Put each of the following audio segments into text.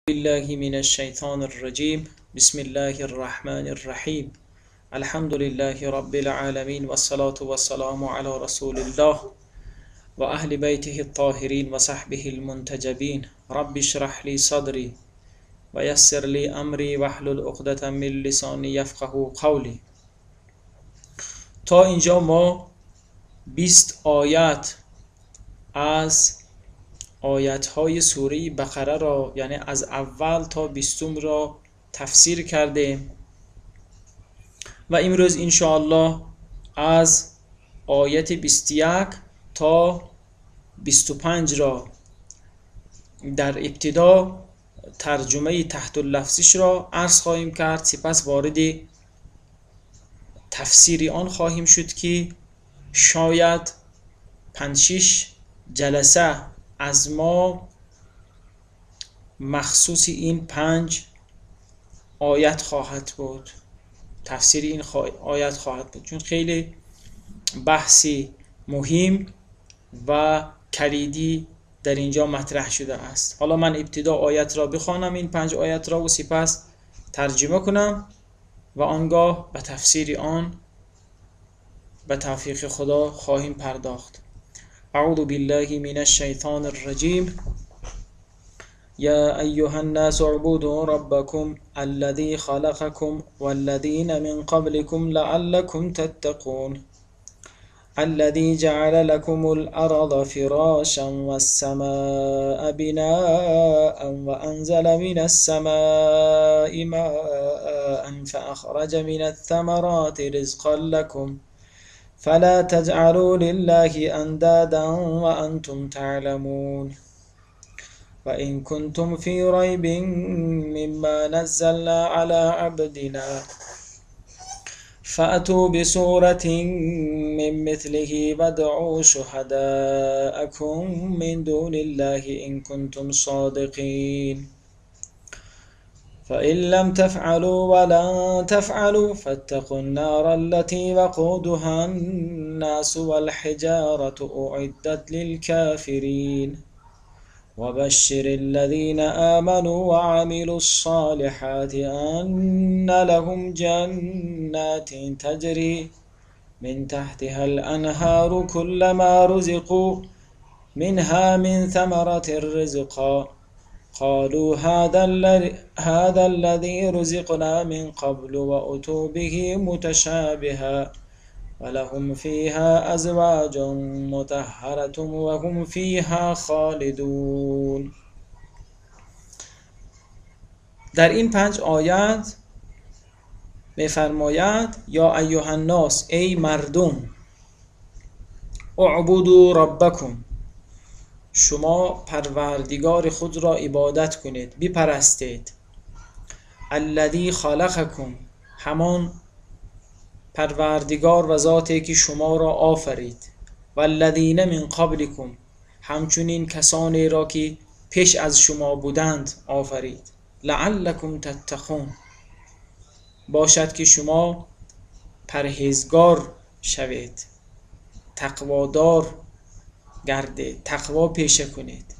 بالله من الشيطان الرجيم بسم الله الرحمن الرحيم الحمد لله رب العالمين والصلاة والسلام على رسول الله وأهل بيته الطاهرين وصحبه المنتجبين رب اشرح لي صدري ويسر لي أمري واحلل عقدة من لساني يفقه قولي. تا اینجا ما 20 آیت از آیت‌های سوره بقره را، یعنی از اول تا 20 را تفسیر کردیم و امروز انشاءالله از آیت 21 تا 25 را در ابتدا ترجمه تحت اللفظیش را عرض خواهیم کرد، سپس وارد تفسیر آن خواهیم شد که شاید 5-6 جلسه از ما مخصوص این 5 آیت خواهد بود، تفسیر این آیت خواهد بود، چون خیلی بحثی مهم و کلیدی در اینجا مطرح شده است. حالا من ابتدا آیت را بخوانم، این 5 آیت را، و سپس ترجمه کنم و آنگاه به تفسیر آن به توفیق خدا خواهیم پرداخت. اعوذ بالله من الشیطان الرجیم. یا ایها الناس اعبدوا ربکم الذی خلقکم والذین من قبلکم لعلکم تتقون الذي جعل لكم الأرض فراشا والسماء بناء وأنزل من السماء ماء فأخرج من الثمرات رزقا لكم فلا تجعلوا لله أندادا وأنتم تعلمون وإن كنتم في ريب مما نزلنا على عبدنا فأتوا بسورة من مثله وادعوا شهداءكم من دون الله إن كنتم صادقين فإن لم تفعلوا ولن تفعلوا فاتقوا النار التي وقودها الناس والحجارة أعدت للكافرين وبشر الذين آمنوا وعملوا الصالحات أن لهم جنات تجري من تحتها الأنهار كلما رزقوا منها من ثمرة رزقا قالوا هذا الذي رزقنا من قبل وأتوا به متشابها ولهم فيها أزواج مطهرة وهم فيها خالدون. در این 5 آیت می‌فرماید یا ایها الناس، ای مردم، اعبدوا ربکم، شما پروردگار خود را عبادت کنید، بپرستید. الذی خلقکم، همان پروردگار و ذاتی که شما را آفرید. والذین من قبلکم، همچنین کسانی را که پیش از شما بودند آفرید. لعلکم تتقون، باشد که شما پرهیزگار شوید، تقوادار گردید، تقوا پیشه کنید.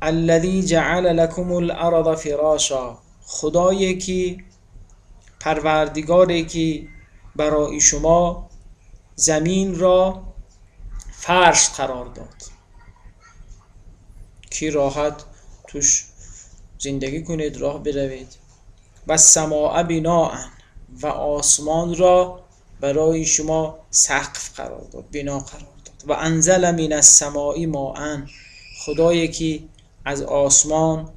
الذی جعل لكم الارض فراشا، خدایی که پروردگاری که برای شما زمین را فرش قرار داد که راحت توش زندگی کنید، راه بروید. و السماء بناء، و آسمان را برای شما سقف قرار داد، بنا قرار داد. و انزل من السماء ماء، خدایی که از آسمان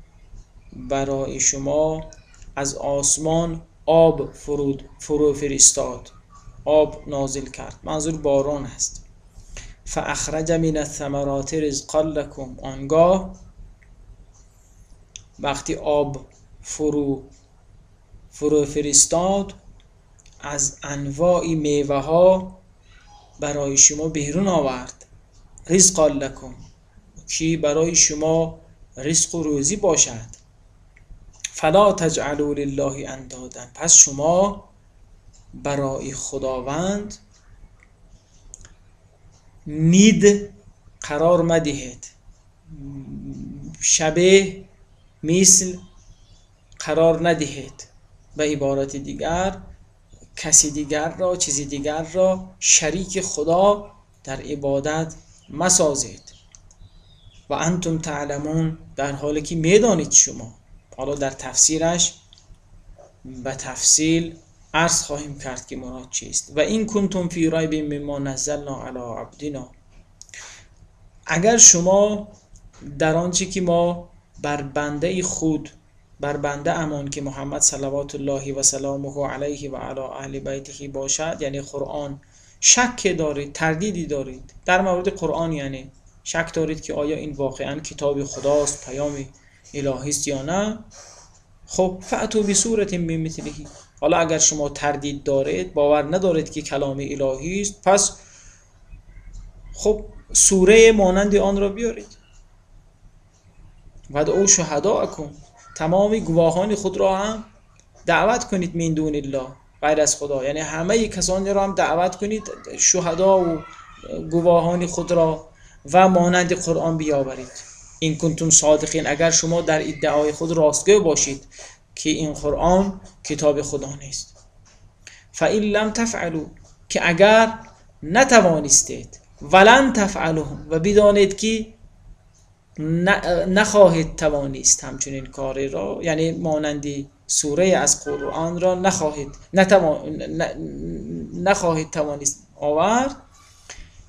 برای شما از آسمان آب فرو فرستاد، آب نازل کرد، منظور باران است. فاخرج من الثمرات رزقا لكم، آنگاه وقتی آب فرو فرستاد، از انواع میوه ها برای شما بیرون آورد. رزقا لكم، که برای شما رزق و روزی باشد. فلا تجعلوا لله اندادا، پس شما برای خداوند نید قرار مدهید، شبه مثل قرار ندهید. به عبارت دیگر کسی دیگر را، چیزی دیگر را شریک خدا در عبادت مسازید. و انتم تعلمون، در حالی که میدانید شما. حالا در تفسیرش به تفصیل عرض خواهیم کرد که مراد چیست. و این کنتم فی ریب مما نزلنا علی عبدنا، اگر شما در آنچه که ما بر بنده خود، بر بنده امان که محمد صلوات الله و سلامه علیه و علی اهل بیته باشد، یعنی قرآن، شک دارید، تردیدی دارید در مورد قرآن، یعنی شک دارید که آیا این واقعا کتاب خداست، پیام الهی است یا نه، خب فأتوا بسورة من مثله. حالا اگر شما تردید دارید، باور ندارید که کلام الهی است، پس خب سوره مانند آن را بیارید. ودعوا شهداءکم، تمام گواهان خود را هم دعوت کنید، من دون الله، غیر از خدا، یعنی همه کسانی را هم دعوت کنید، شهدا و گواهان خود را و مانند قرآن بیاورید. این کنتم صادقین، اگر شما در ادعای خود راستگو باشید که این قرآن کتاب خدا نیست. فإن لم تفعلوا، که اگر نتوانستید، ولن تفعلوا، و بدانید که نخواهید توانست همچنین کاری را، یعنی مانندی سوره از قرآن را نخواهید توانست آورد.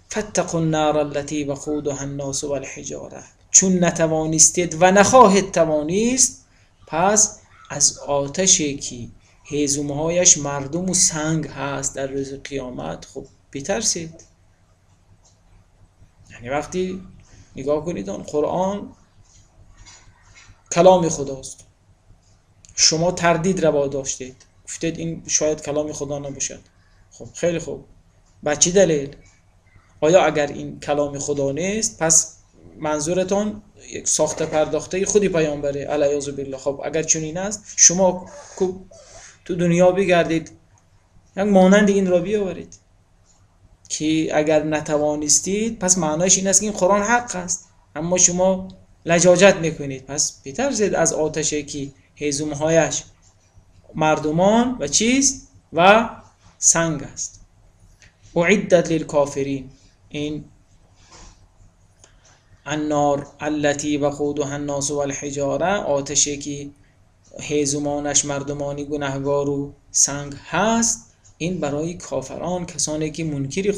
فاتقوا النار التي وقودها الناس والحجاره، چون نتوانستید و نخواهید توانست، پس از آتشی که هیزمهایش مردم و سنگ هست در روز قیامت خب بترسید. یعنی وقتی نگاه کنید آن قرآن کلام خداست، شما تردید روا داشتید، گفتید این شاید کلام خدا نباشد، خب خیلی خوب، با چه دلیل؟ آیا اگر این کلام خدا نیست، پس منظورتون یک ساخته پرداخته خودی پیامبره علیه بالله. خب اگر چنین است، شما تو دنیا بگردید، یک مانند این را بیاورید که اگر نتوانستید، پس معنایش این است که این قرآن حق است، اما شما لجاجت میکنید، پس بترسید از آتشی که هیزمهایش مردمان و چیز و سنگ است. اعدت للکافرین، این النار التي وقودها الناس والحجاره، آتشی که هیزمانش مردمانی گناهگار و سنگ هست، این برای کافران، کسانی که منکری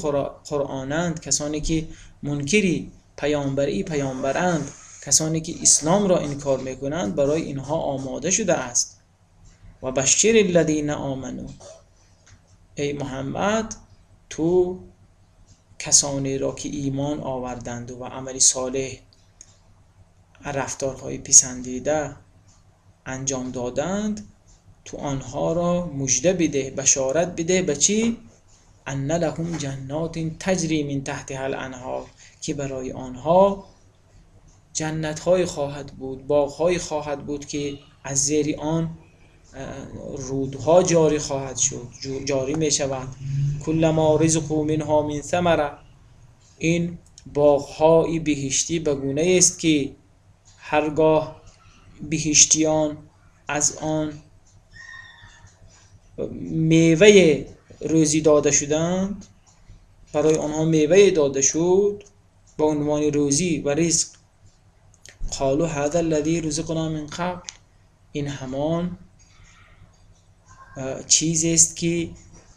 قرآنند، کسانی که منکری پیامبرند، کسانی که اسلام را انکار میکنند، برای اینها آماده شده است. و بشر الذین آمنوا، ای محمد تو کسانی را که ایمان آوردند و عمل صالح، رفتارهای پسندیده انجام دادند، تو آنها را مژده بده، بشارت بده. به چی؟ ان لهم جنات تجری من تحتها الانهار، که برای آنها جنت‌های خواهد بود، باغ‌های خواهد بود که از زیر آن رودها جاری خواهد شد، جاری می شود. کلما رزقوا منها من ثمره، این باغ‌های بهشتی بگونه است که هرگاه بهشتیان از آن میوه روزی داده شدند، برای آنها میوه داده شد به عنوان روزی و رزق، قالوا هذا الذي رزقنا من قبل، این همان چیزی است که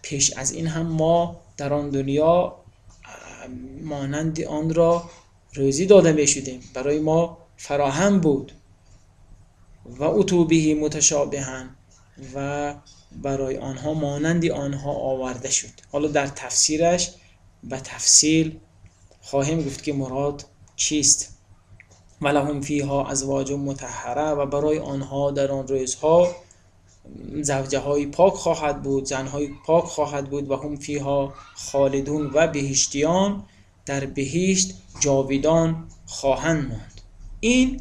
پیش از این هم ما در آن دنیا مانند آن را روزی داده می شدیم، برای ما فراهم بود. و اتوا به متشابها، و برای آنها مانند آنها آورده شد. حالا در تفسیرش به تفصیل خواهیم گفت که مراد چیست. ولهم فیها ازواج مطهره، و برای آنها در آن روزها زوجه های پاک خواهد بود، زن های پاک خواهد بود. و هم فیها خالدون، و بهشتیان در بهشت جاویدان خواهند ماند. این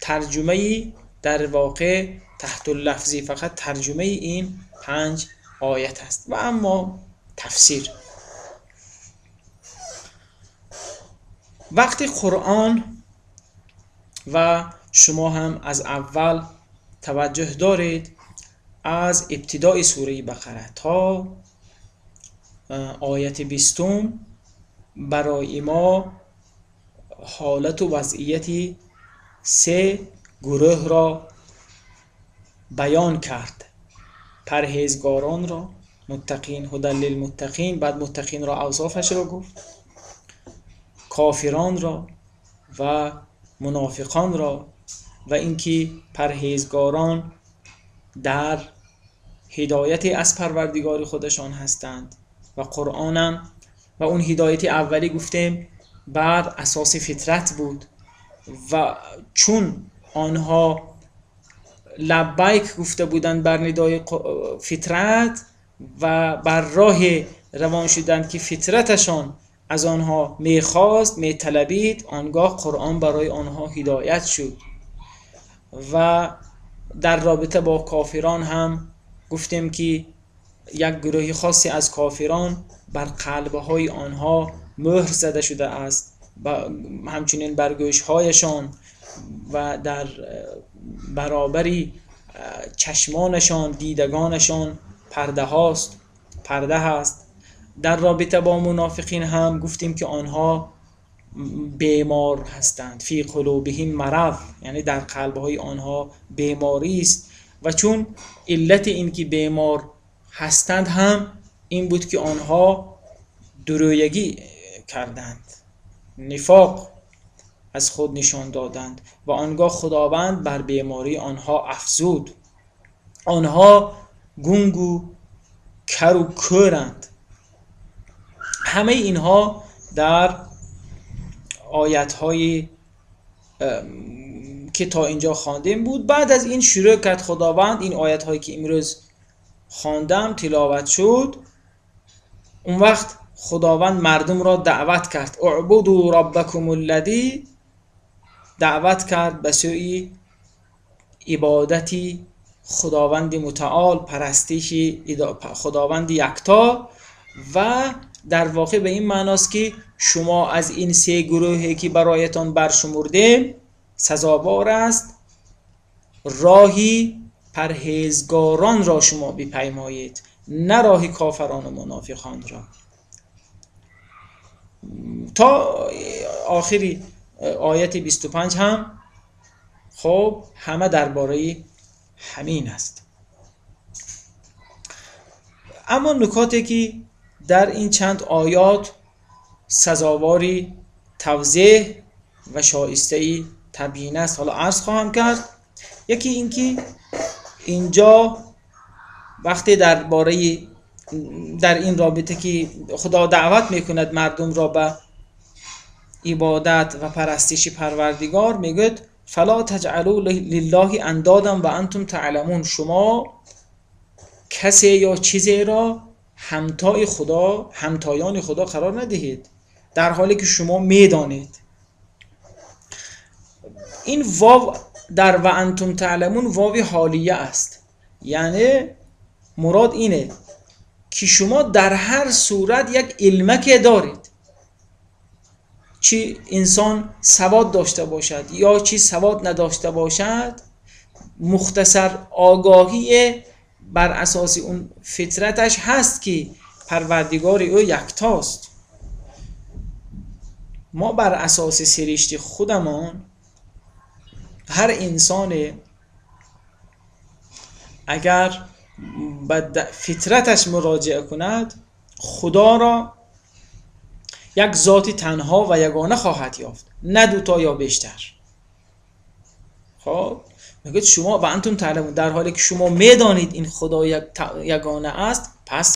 ترجمه در واقع تحت اللفظی، فقط ترجمه این 5 آیت است. و اما تفسیر، وقتی قرآن و شما هم از اول توجه دارید از ابتدای سوره بقره تا آیت 20 برای ما حالت و وضعیت سه گروه را بیان کرد. پرهیزگاران را، متقین، هدی للمتقین، بعد متقین را اوصافش را گفت، کافران را و منافقان را، و اینکه پرهیزگاران در هدایت از پروردگار خودشان هستند و قرآنم و اون هدایت اولی گفتیم بر اساس فطرت بود و چون آنها لبیک گفته بودند بر ندای فطرت و بر راه روان شدند که فطرتشان از آنها میخواست میطلبید، آنگاه قرآن برای آنها هدایت شد. و در رابطه با کافران هم گفتیم که یک گروه خاصی از کافران بر قلبهای آنها مهر زده شده است و همچنین بر گوشهایشان و در برابری چشمانشان، دیدگانشان پرده هست. در رابطه با منافقین هم گفتیم که آنها بیمار هستند، فی قلوبهم مرض، یعنی در قلبهای آنها بیماری است و چون علت این که بیمار هستند هم این بود که آنها درویگی کردند، نفاق از خود نشان دادند و آنگاه خداوند بر بیماری آنها افزود. آنها گنگ و کر و کورند. همه اینها در آیت‌های که تا اینجا خواندیم بود. بعد از این شروع کرد خداوند این آیت‌هایی که امروز خواندم تلاوت شد، اون وقت خداوند مردم را دعوت کرد، اعبدوا ربکم الذی، دعوت کرد به سوی عبادتی خداوند متعال، پرستش خداوند یکتا، و در واقع به این معناست که شما از این سه گروهی که برایتان برشمردیم سزاوار است راهی پرهیزگاران را شما بپیمایید، نه راهی کافران و منافقان را. تا آخری آیت 25 هم خب همه درباره همین است. اما نکاتی که در این چند آیات سزاواری توضیح و شایسته تبیین است حالا عرض خواهم کرد. یکی این که اینجا وقتی در این رابطه که خدا دعوت میکند مردم را به عبادت و پرستش پروردگار، میگوید فلا تجعلوا لله اندادا و انتم تعلمون، شما کسی یا چیزی را همتایان خدا قرار ندهید در حالی که شما میدانید. این واو در و انتم تعلمون واو حالیه است، یعنی مراد اینه که شما در هر صورت یک علمک دارید، چی انسان سواد داشته باشد یا چی سواد نداشته باشد، مختصر آگاهی بر اساس اون فطرتش هست که پروردگار او یکتاست. ما بر اساس سرشت خودمان، هر انسان اگر به فطرتش مراجعه کند خدا را یک ذات تنها و یگانه خواهد یافت، نه دوتا یا بیشتر. خب میگه شما و انتم تعلمون، در حالی که شما میدانید این خدا یگانه است، پس